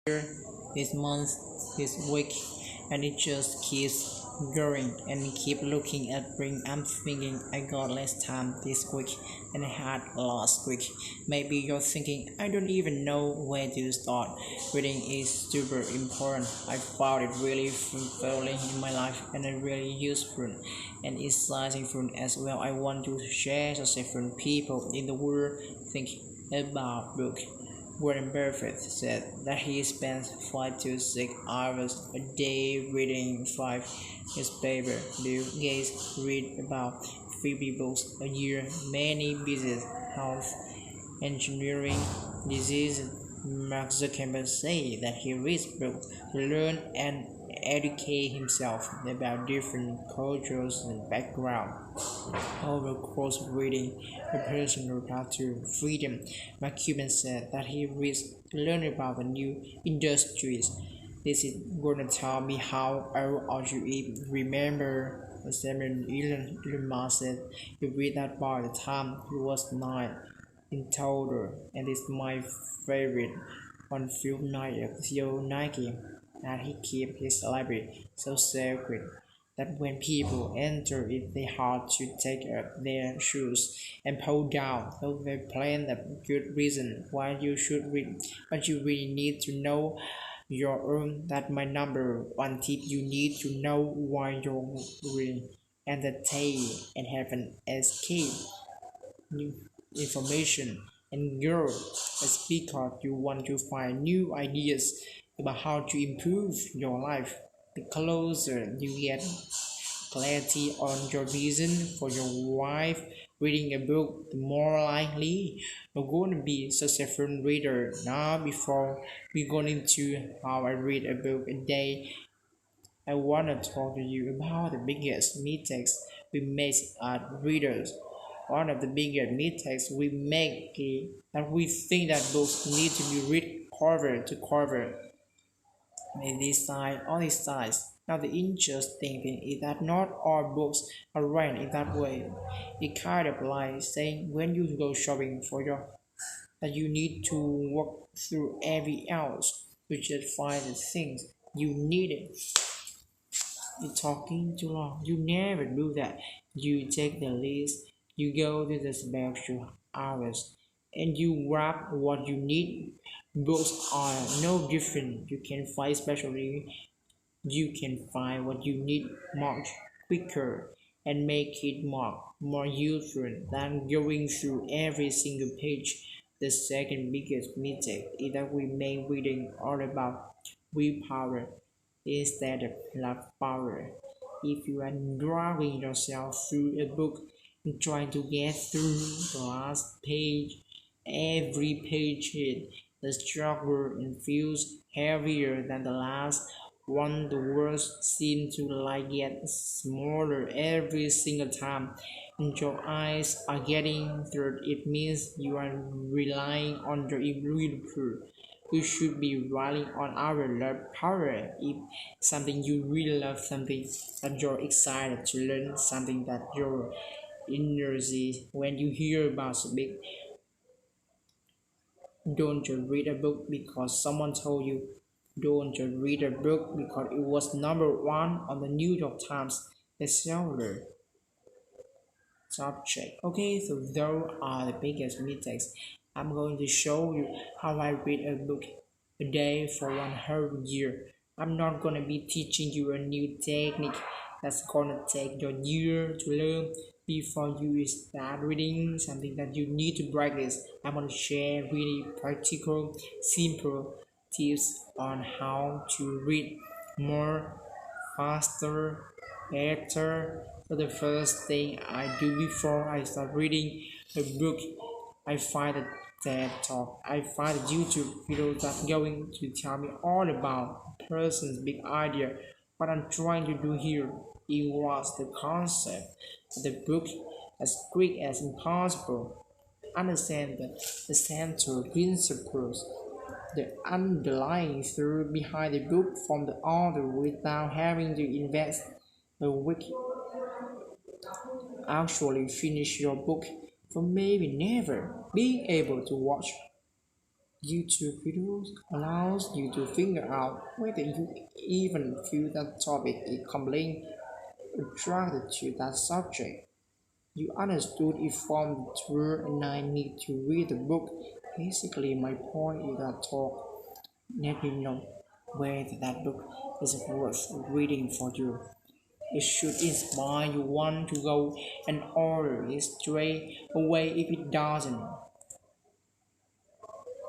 year, this month, this week, and it just keeps going and keep looking at bring. I'm thinking I got less time this week than I had last week. Maybe you're thinking I don't even know where to start. Reading is super important. I found it really fulfilling in my life and really useful and insightful as well. I want to share so different people in the world think about books. Warren Buffett said that he spends 5 to 6 hours a day reading 5 newspapers. Bill Gates reads about 50 books a year. Many business, health, engineering, disease. Mark Zuckerberg said that he reads books to learn and educate himself about different cultures and backgrounds. Over course of reading a personal path to freedom, Mark Cuban said that he reads to learn about the new industries. This is gonna tell me how old you even remember Elon Musk said he read that by the time he was 9 in total, and it's my favorite on film night of Nike, and he keep his library so sacred that when people enter it they have to take off their shoes and pull down. So they plan a good reason why you should read, but you really need to know your own. That my number one tip. You need to know why you're reading and the tale and have an escape new information and grow. It's because you want to find new ideas about how to improve your life. The closer you get clarity on your reason for your wife reading a book, the more likely you're going to be a successful reader. Now, before we go into how I read a book a day, I want to talk to you about the biggest mistakes we make as readers. One of the biggest mistakes we make is that we think that books need to be read cover to cover, and this side on this side. Now the interesting thing is that not all books are written in that way. It kind of like saying when you go shopping for your that you need to walk through every house to just find the things you needed. You're talking too long. You never do that. You take the list, you go to the special hours, and you grab what you need. Books are no different. You can find especially you can find what you need much quicker and make it more useful than going through every single page. The second biggest mistake is that we make reading all about willpower instead of love power. If you are dragging yourself through a book and trying to get through the last page, every page hit the struggle and feels heavier than the last one. The words seem to like get smaller every single time, and your eyes are getting tired. It means you are relying on your willpower. We should be relying on our love power. If something you really love, something that you're excited to learn, something that your energy when you hear about a big, don't just read a book because someone told you. Don't just read a book because it was number one on the New York Times bestseller subject. Okay, so those are the biggest mistakes. I'm going to show you how I read a book a day for 1 year. I'm not gonna be teaching you a new technique that's gonna take your year to learn. Before you start reading something that you need to practice, I'm gonna share really practical, simple tips on how to read more faster, better. So the first thing I do before I start reading a book, I find a TED Talk. I find a YouTube video that's going to tell me all about a person's big idea. What I'm trying to do here is was the concept of the book as quick as possible. Understand the central principles, the underlying theory behind the book from the author without having to invest a week actually finish your book for maybe never being able to watch YouTube videos allows you to figure out whether you even feel that topic is compelling, attracted to that subject. You understood it from the tour and I need to read the book. Basically, my point is that talk let me know whether that book is worth reading for you. It should inspire you want to go and order it straight away if it doesn't.